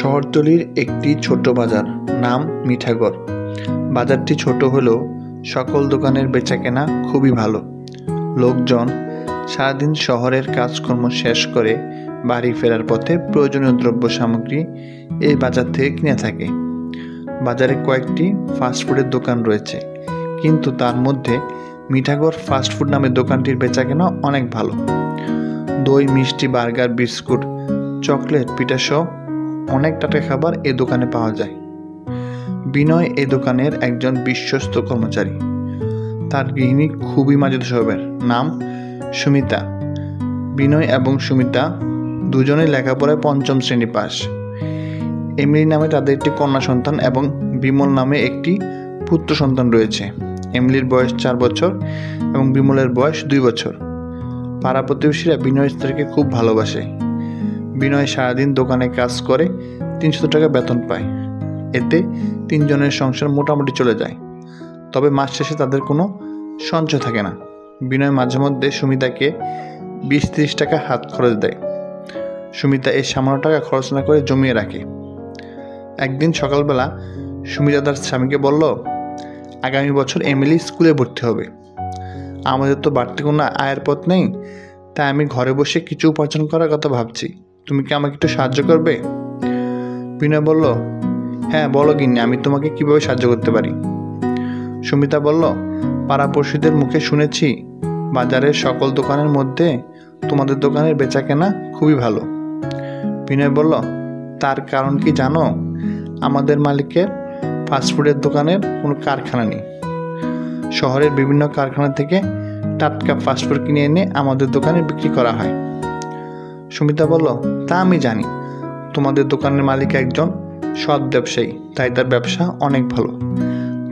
শহরতলির একটি ছোট বাজার, নাম মিঠাগড়। বাজারটি ছোট হলেও সকল দোকানের বেচাকেনা খুবই ভালো। লোকজন সারাদিন শহরের কাজকর্ম শেষ করে বাড়ি ফেরার পথে প্রয়োজনীয় দ্রব্য সামগ্রী এই বাজার থেকে কিনে থাকে। বাজারে কয়েকটি ফাস্টফুডের দোকান রয়েছে, কিন্তু তার মধ্যে মিঠাগড় ফাস্টফুড নামের দোকানটির বেচাকেনা অনেক ভালো। দই, মিষ্টি, বার্গার, বিস্কুট, চকলেট, পিঠাসহ অনেক টাটকা খাবার এ দোকানে পাওয়া যায়। বিনয় এই দোকানের একজন বিশ্বস্ত কর্মচারী। তার গৃহিণী খুবই মার্জিত স্বভাবের, নাম সুমিতা। বিনয় এবং সুমিতা দুজনেই লেখাপড়ায় ৫ম শ্রেণী পাস। এমিলি নামে তাদের একটি কন্যা সন্তান এবং বিমল নামে একটি পুত্র সন্তান রয়েছে। এমিলির বয়স ৪ বছর এবং বিমলের বয়স 2 বছর। পাড়া প্রতিবেশীরা বিনয় স্ত্রীকে খুব ভালোবাসে। বিনয় সারাদিন দোকানে কাজ করে ৩০০ টাকা বেতন পায়। এতে ৩ জনের সংসার মোটামুটি চলে যায়, তবে মাস শেষে তাদের কোনো সঞ্চয় থাকে না। বিনয় মাঝে মধ্যে সুমিতাকে ২০-৩০ টাকা হাত খরচ দেয়। সুমিতা এই সামান্য টাকা খরচ না করে জমিয়ে রাখে। একদিন সকালবেলা সুমিতা তার স্বামীকে বলল, আগামী বছর এমিলি স্কুলে ভর্তি হবে। আমাদের তো বাড়তি কোনো আয়ের পথ নেই, তাই আমি ঘরে বসে কিছু উপার্জন করার কথা ভাবছি। তুমি কি আমাকে একটু সাহায্য করবে? বিনয় বলল, হ্যাঁ বলো গিন্নি, আমি তোমাকে কিভাবে সাহায্য করতে পারি? সুমিতা বলল, পাড়াপড়শিদের মুখে শুনেছি বাজারের সকল দোকানের মধ্যে তোমাদের দোকানের বেচাকেনা খুবই ভালো। বিনয় বলল, তার কারণ কি জানো? আমাদের মালিকের ফাস্টফুডের দোকানের কোনো কারখানা নেই। শহরের বিভিন্ন কারখানা থেকে টাটকা ফাস্টফুড কিনে এনে আমাদের দোকানে বিক্রি করা হয়। সুমিতা বলল, তা আমি জানি। তোমাদের দোকানের মালিক একজন সৎ ব্যবসায়ী, তাই তার ব্যবসা অনেক ভালো।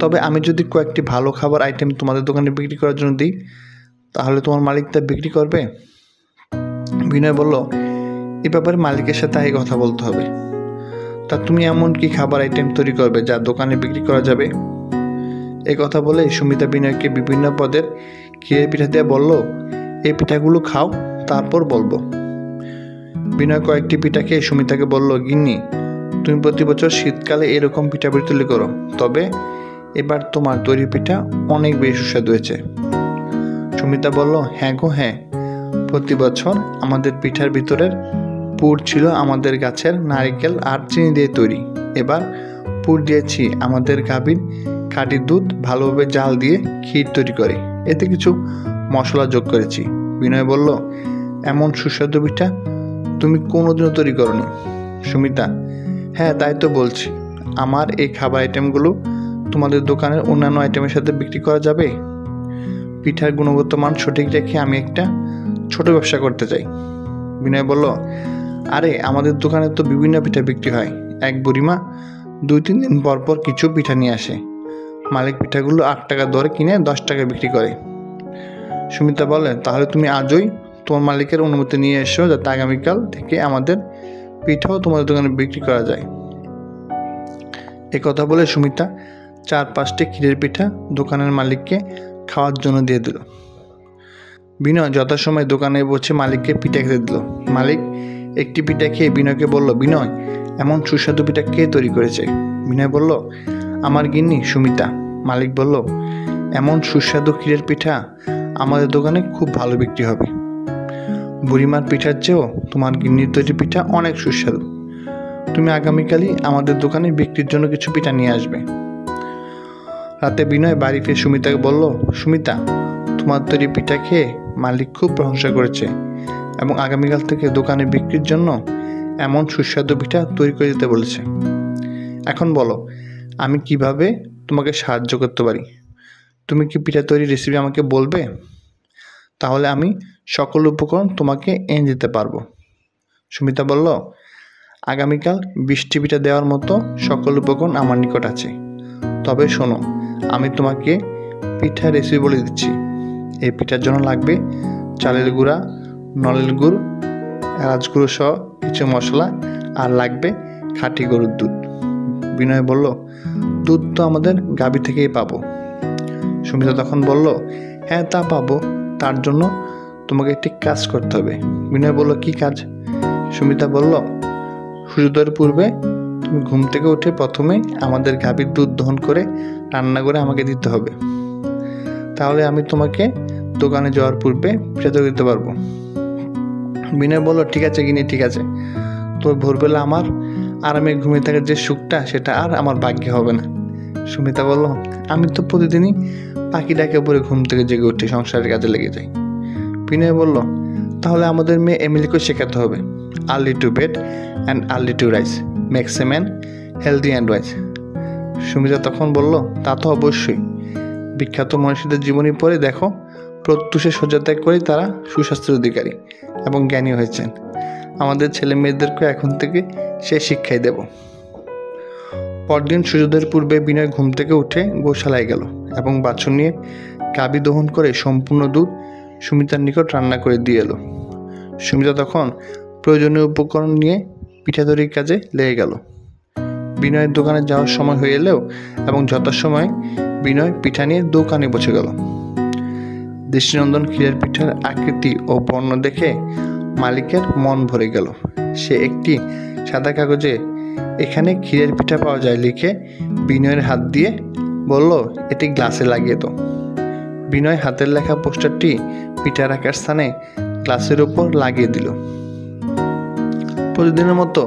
তবে আমি যদি কয়েকটি ভালো খাবার আইটেম তোমাদের দোকানে বিক্রি করার জন্য দিই, তাহলে তোমার মালিক তা বিক্রি করবে? বিনয় বলল, এ ব্যাপারে মালিকের সাথে আগে কথা বলতে হবে। তা তুমি এমন কি খাবার আইটেম তৈরি করবে যা দোকানে বিক্রি করা যাবে? এ কথা বলে সুমিতা বিনয়কে বিভিন্ন পদের ক্ষীরের পিঠা দিয়ে বলল, এই পিঠাগুলো খাও, তারপর বলবো। বিনয় কয়েকটি পিঠা খেয়ে সুমিতাকে বলল, গিন্নি, তুমি প্রতি বছর শীতকালে এরকম পিঠাপুলি তৈরি করো, তবে এবার তোমার তৈরি পিঠা অনেক বেশি সুস্বাদু হয়েছে। সুমিতা বলল, হ্যাঁ গো হ্যাঁ, প্রতি বছর আমাদের পিঠার ভিতরের পুর ছিল আমাদের গাছের নারকেল আর চিনি দিয়ে তৈরি। এবার পুর দিয়েছি আমাদের গাভীর খাঁটি দুধ ভালোভাবে জাল দিয়ে ক্ষীর তৈরি করে, এতে কিছু মশলা যোগ করেছি। বিনয় বলল, এমন সুস্বাদু পিঠা তুমি কোনোদিনও তৈরি করোনি। সুমিতা, হ্যাঁ তাই তো বলছি। আমার এই খাবার আইটেমগুলো তোমাদের দোকানের অন্যান্য আইটেমের সাথে বিক্রি করা যাবে? পিঠার গুণগত মান সঠিক রেখে আমি একটা ছোট ব্যবসা করতে চাই। বিনয় বলল, আরে আমাদের দোকানে তো বিভিন্ন পিঠা বিক্রি হয়। এক বুড়িমা 2-3 দিন পর পর কিছু পিঠা নিয়ে আসে। মালিক পিঠাগুলো 8 টাকা দরে কিনে 10 টাকা বিক্রি করে। সুমিতা বলে, তাহলে তুমি আজই তোমার মালিকের অনুমতি নিয়ে এসো, যাতে আগামীকাল থেকে আমাদের পিঠাও তোমাদের দোকানে বিক্রি করা যায়। এ কথা বলে সুমিতা 4-5টি ক্ষীরের পিঠা দোকানের মালিককে খাওয়ার জন্য দিয়ে দিল। বিনয় যথাসময় দোকানে বসে মালিককে পিঠা খেতে দিল। মালিক একটি পিঠা খেয়ে বিনয়কে বলল, বিনয়, এমন সুস্বাদু পিঠা কে তৈরি করেছে? বিনয় বলল, আমার গিন্নি সুমিতা। মালিক বলল, এমন সুস্বাদু ক্ষীরের পিঠা আমাদের দোকানে খুব ভালো বিক্রি হবে। বুড়িমার পিঠার চেয়েও তোমার গিন্নির তৈরি পিঠা অনেক সুস্বাদু। তুমি আগামীকালই আমাদের দোকানে বিক্রির জন্য কিছু পিঠা নিয়ে আসবে। রাতে বিনয় বাড়ি ফিরে সুমিতাকে বলল, সুমিতা, তোমার তৈরি পিঠা খেয়ে মালিক খুব প্রশংসা করেছে এবং আগামীকাল থেকে দোকানে বিক্রির জন্য এমন সুস্বাদু পিঠা তৈরি করে দিতে বলেছে। এখন বলো, আমি কিভাবে তোমাকে সাহায্য করতে পারি? তুমি কি পিঠা তৈরির রেসিপি আমাকে বলবে? তাহলে আমি সকল উপকরণ তোমাকে এনে দিতে পারবো। সুমিতা বলল, আগামীকাল 20টি পিঠা দেওয়ার মতো সকল উপকরণ আমার নিকট আছে। তবে শোনো, আমি তোমাকে পিঠার রেসিপি বলে দিচ্ছি। এই পিঠার জন্য লাগবে চালের গুঁড়া, নলের গুড়, এলাচ গুঁড়ো সহ কিছু মশলা, আর লাগবে খাঁটি গরুর দুধ। বিনয় বলল, দুধ তো আমাদের গাভী থেকেই পাবো। সুমিতা তখন বলল, হ্যাঁ তা পাবো, তার জন্য তোমাকে একটি কাজ করতে হবে। বিনয় বলল, কি কাজ? সুমিতা বলল, সূর্যোদয়ের পূর্বে তুমি ঘুম থেকে উঠে প্রথমে আমাদের গাভীর দুধ দহন করে রান্না করে আমাকে দিতে হবে, তাহলে আমি তোমাকে দোকানে যাওয়ার পূর্বে পিঠা তৈরি দিতে পারবো। বিনয় বলল, ঠিক আছে গিনি, ঠিক আছে। তো ভোরবেলা আমার আরামে ঘুমিয়ে থাকার যে সুখটা, সেটা আর আমার ভাগ্যে হবে না। সুমিতা বলল, আমি তো প্রতিদিনই পাখি ডাকে পরে ঘুম থেকে জেগে উঠে সংসারের কাজে লেগে যাই। বিনয় বলল, তাহলে আমাদের মেয়ে এমিলিকে শেখাতে হবে, early to bed and early to rise makes a man healthy and wise. Sumita তখন বলল, তা তো অবশ্যই, বিখ্যাত মনীষীদের জীবনী পড়ে দেখো, প্রত্যুষে শয্যা ত্যাগ করেই তারা সুস্বাস্থ্যের অধিকারী এবং জ্ঞানী হয়েছেন। আমাদের ছেলে মেয়েদেরকে এখন থেকে সে শিক্ষাই দেব। পরদিন সূর্যোদয়ের পূর্বে বিনয় ঘুম থেকে উঠে গোশালায় গেল এবং বাছুর নিয়ে গাভী দহন করে সম্পূর্ণ দুধ সুমিতার নিকট রান্না করে দিয়ে এলো। সুমিতা তখন প্রয়োজনীয় উপকরণ নিয়ে পিঠা তৈরির কাজে লেগে গেল। বিনয়ের দোকানে যাওয়ার সময় হয়ে এলেও এবং যথাসময়ে বিনয় পিঠা নিয়ে দোকানে বসে গেল। দৃষ্টিনন্দন ক্ষীরের পিঠার আকৃতি ও বর্ণ দেখে মালিকের মন ভরে গেল। সে একটি সাদা কাগজে এখানে ক্ষীরের পিঠা পাওয়া যায় লিখে বিনয়ের হাত দিয়ে বলল, এটি গ্লাসে লাগিয়ে দাও। বিনয় হাতের লেখা পোস্টারটি পিঠা রাখার স্থানে গ্লাসের উপর লাগিয়ে দিল। প্রতিদিনের মতো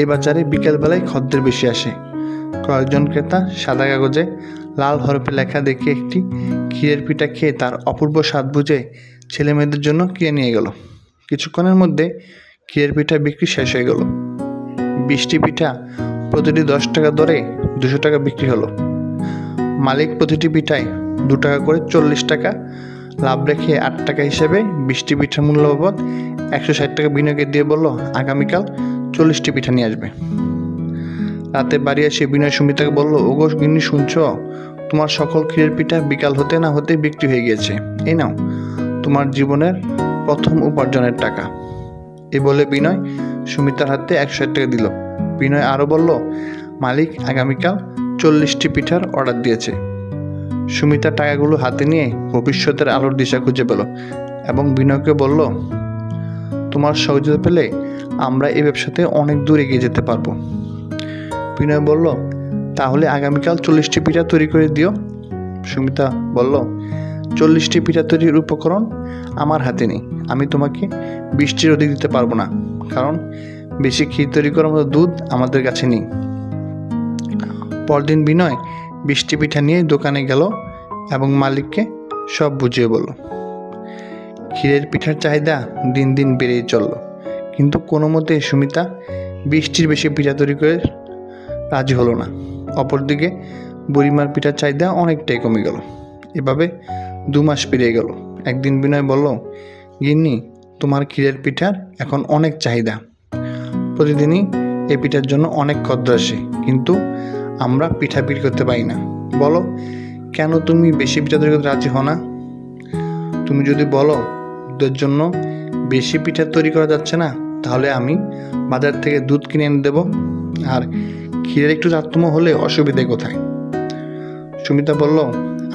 এই বাজারে বিকেলবেলায় খদ্দের বেশি আসে। কয়েকজন ক্রেতা সাদা কাগজে লাল হরফে লেখা দেখে একটি ক্ষীরের পিঠা খেয়ে তার অপূর্ব স্বাদ বুঝে ছেলে মেয়েদের জন্য কিনে নিয়ে গেল। কিছুক্ষণের মধ্যে ক্ষীরের পিঠা বিক্রি শেষ হয়ে গেল। 20টি পিঠা প্রতিটি 10 টাকা দরে 200 টাকা বিক্রি হলো। মালিক প্রতিটি পিঠায় 2 টাকা করে 40 টাকা লাভ রেখে 8 টাকা হিসেবে 20টি পিঠার মূল্য বাবদ 160 টাকা বিনয়কে দিয়ে বলল, আগামীকাল 40টি পিঠা নিয়ে আসবে। রাতে বাড়ি এসে বিনয় সুমিতাকে বলল, ওগো গিন্নি, শুনছ, তোমার সকল ক্ষীরের পিঠা বিকাল হতে না হতে বিক্রি হয়ে গিয়েছে। এই নাও তোমার জীবনের প্রথম উপার্জনের টাকা। এই বলে বিনয় সুমিতার হাতে 160 টাকা দিল। বিনয় আরও বলল, মালিক আগামীকাল 40টি পিঠার অর্ডার দিয়েছে। সুমিতা টাকাগুলো হাতে নিয়ে ভবিষ্যতের আলোর দিশা খুঁজে পেল এবং বিনয়কে বলল, তোমার সহযোগিতা পেলে আমরা এই ব্যবসাতে অনেক দূর এগিয়ে যেতে পারবো। বিনয় বলল, তাহলে আগামীকাল 40টি পিঠা তৈরি করে দিও। সুমিতা বলল, 40টি পিঠা তৈরির উপকরণ আমার হাতে নেই, আমি তোমাকে 20টির অধিক দিতে পারবো না, কারণ বেশি ক্ষীর তৈরি করার মতো দুধ আমাদের কাছে নেই। পরদিন বিনয় 20টি পিঠা নিয়ে দোকানে গেল এবং মালিককে সব বুঝিয়ে বলল। ক্ষীরের পিঠার চাহিদা দিন দিন বেড়েই চলল, কিন্তু কোনো মতে সুমিতা 20টির বেশি পিঠা তৈরি করে রাজি হলো না। অপরদিকে বুড়িমার পিঠার চাহিদা অনেকটাই কমে গেল। এভাবে 2 মাস পেরিয়ে গেল। একদিন বিনয় বলল, গিন্নি, তোমার ক্ষীরের পিঠার এখন অনেক চাহিদা। প্রতিদিনই এই পিঠার জন্য অনেক খদ্দের আসে, কিন্তু আমরা পিঠা বিক্রি করতে পারি না। বলো, কেন তুমি বেশি পিঠা তৈরি করতে রাজি হও না? তুমি যদি বলো দুধের জন্য বেশি পিঠা তৈরি করা যাচ্ছে না, তাহলে আমি বাজার থেকে দুধ কিনে এনে দেবো, আর ক্ষীরের একটু তারতম্য হলে অসুবিধে কোথায়? সুমিতা বলল,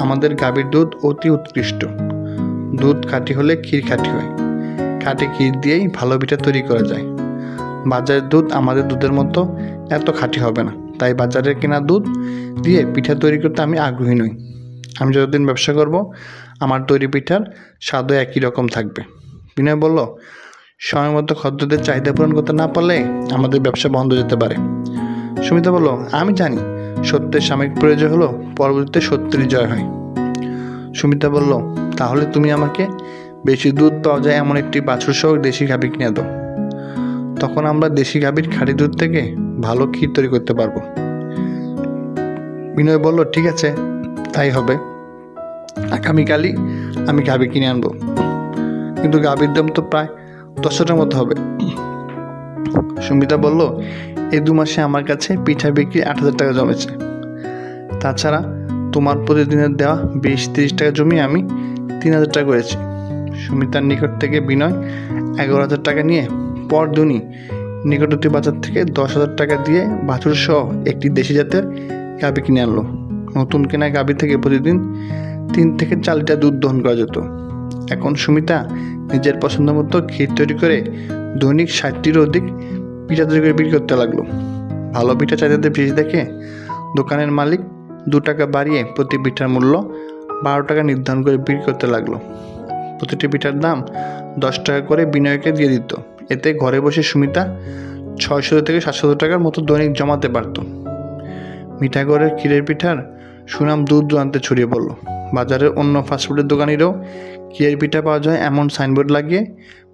আমাদের গাভীর দুধ অতি উৎকৃষ্ট। দুধ খাঁটি হলে ক্ষীর খাঁটি হয়, খাঁটি ক্ষীর দিয়েই ভালো পিঠা তৈরি করা যায়। বাজারের দুধ আমাদের দুধের মতো এত খাঁটি হবে না, তাই বাজারের কেনা দুধ দিয়ে পিঠা তৈরি করতে আমি আগ্রহী নই। আমি যতদিন ব্যবসা করব, আমার তৈরি পিঠার স্বাদও একই রকম থাকবে। বিনয় বলল, সময় মতো খদ্দেরদের চাহিদা পূরণ করতে না পারলে আমাদের ব্যবসা বন্ধ হয়ে যেতে পারে। সুমিতা বলল, আমি জানি সত্যের সাময়িক প্রয়োজন হলো পরবর্তীতে সত্যেরই জয় হয়। সুমিতা বলল, তাহলে তুমি আমাকে বেশি দুধ পাওয়া যায় এমন একটি বাছুর সহ দেশি গাভী কিনে দাও, তখন আমরা দেশি গাভীর খাঁটি দুধ থেকে ভালো ক্ষীর তৈরি করতে পারবো। বিনয় বলল, ঠিক আছে, তাই হবে। আগামীকালই আমি গাভী কিনে আনবো, কিন্তু গাভীর দাম তো প্রায় 10টার মতো হবে। সুমিতা বলল, এই 2 মাসে আমার কাছে পিঠা বিক্রি 8,000 টাকা জমেছে। তাছাড়া তোমার প্রতিদিনের দেওয়া 20-30 টাকা জমিয়ে আমি 3,000 টাকা করেছি। সুমিতার নিকট থেকে বিনয় 11,000 টাকা নিয়ে পরদিনই নিকটবর্তী বাজার থেকে 10,000 টাকা দিয়ে বাছুর সহ একটি দেশি জাতের গাভী কিনে আনলো। নতুন কেনা গাভী থেকে প্রতিদিন 3 থেকে 4 লিটার দুধ দহন করা যেত। এখন সুমিতা নিজের পছন্দ মতো ক্ষীর তৈরি করে দৈনিক 60টিরও অধিক পিঠা তৈরি করে বিক্রি করতে লাগলো। ভালো পিঠা চাইতে বেশি দেখে দোকানের মালিক 2 টাকা বাড়িয়ে প্রতি পিঠার মূল্য 12 টাকা নির্ধারণ করে বিক্রি করতে লাগলো। প্রতিটি পিঠার দাম 10 টাকা করে বিনয়কে দিয়ে দিত। এতে ঘরে বসে সুমিতা 600 থেকে 700 টাকার মতো দৈনিক জমাতে পারত। মিঠাগড়ের ক্ষীরের পিঠার সুনাম দূর দূরান্তে ছড়িয়ে পড়ল। বাজারের অন্য ফাস্টফুডের দোকানিরাও ক্ষীরের পিঠা পাওয়া যায় এমন সাইনবোর্ড লাগিয়ে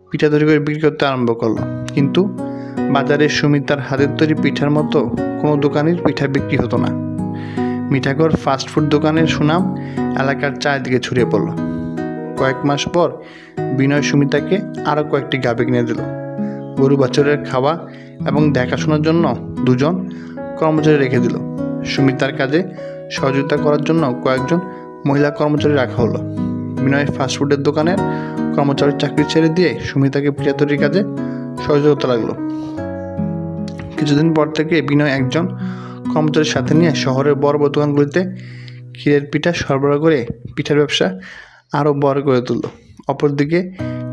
পিঠা তৈরি করে বিক্রি করতে আরম্ভ করলো। কিন্তু বাজারে সুমিতার হাতের তৈরি পিঠার মতো কোনো দোকানের পিঠা বিক্রি হতো না। মিঠাগড় ফাস্টফুড দোকানের সুনাম এলাকার চারিদিকে ছড়িয়ে পড়ল। কয়েক মাস পর বিনয় সুমিতাকে আরও কয়েকটি গাভী কিনে দিল। গরু বাছুরের খাওয়া এবং দেখাশোনার জন্য 2 জন কর্মচারী রেখে দিল। সুমিতার কাজে সহযোগিতা করার জন্য কয়েকজন মহিলা কর্মচারী রাখা হলো। বিনয় ফাস্টফুডের দোকানের কর্মচারীর চাকরি ছেড়ে দিয়ে সুমিতাকে পিঠা তৈরির কাজে সহযোগিতা করতে লাগলো। কিছুদিন পর থেকে বিনয় একজন কর্মচারীর সাথে নিয়ে শহরের বড় বড় দোকানগুলিতে ক্ষীরের পিঠা সরবরাহ করে পিঠার ব্যবসা আরও বড় করে তুলল। অপরদিকে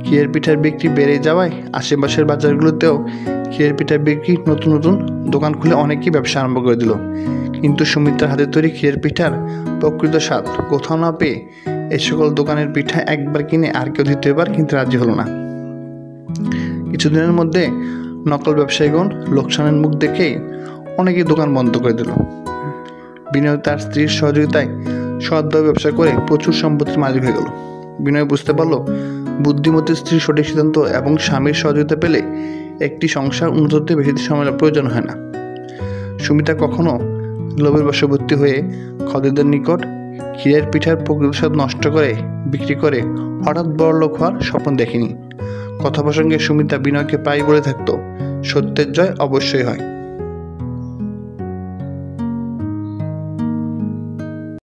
ক্ষীরের পিঠার বিক্রি বেড়ে যাওয়ায় আশেপাশের বাজারগুলোতেও ক্ষীরের পিঠার বিক্রি নতুন নতুন দোকান খুলে অনেকেই ব্যবসা আরম্ভ করে দিল। কিন্তু সুমিতার হাতে তৈরি ক্ষীরের পিঠার প্রকৃত স্বাদ কোথাও না পেয়ে এই সকল দোকানের পিঠা একবার কিনে আর কেউ দ্বিতীয়বার কিনতে রাজি হলো না। কিছুদিনের মধ্যে নকল ব্যবসায়ীগণ লোকসানের মুখ দেখে অনেকেই দোকান বন্ধ করে দিল। বিনয় তার স্ত্রীর সহযোগিতায় সৎভাবে ব্যবসা করে প্রচুর সম্পত্তির মালিক হয়ে গেল। বিনয় বুঝতে পারল বুদ্ধিমতী স্ত্রীর সঠিক সিদ্ধান্ত এবং স্বামীর সহযোগিতা পেলে একটি সংসার উন্নত হতে বেশি সময়ের প্রয়োজন হয় না। সুমিতা কখনো লোভের বশবর্তী হয়ে খদ্দেরদের নিকট ক্ষীরের পিঠার প্রকৃত স্বাদ নষ্ট করে বিক্রি করে হঠাৎ বড়লোক হওয়ার স্বপ্ন দেখেনি। কথা প্রসঙ্গে সুমিতা বিনয়কে প্রায় বলে থাকতো, সত্যের জয় অবশ্যই হয়।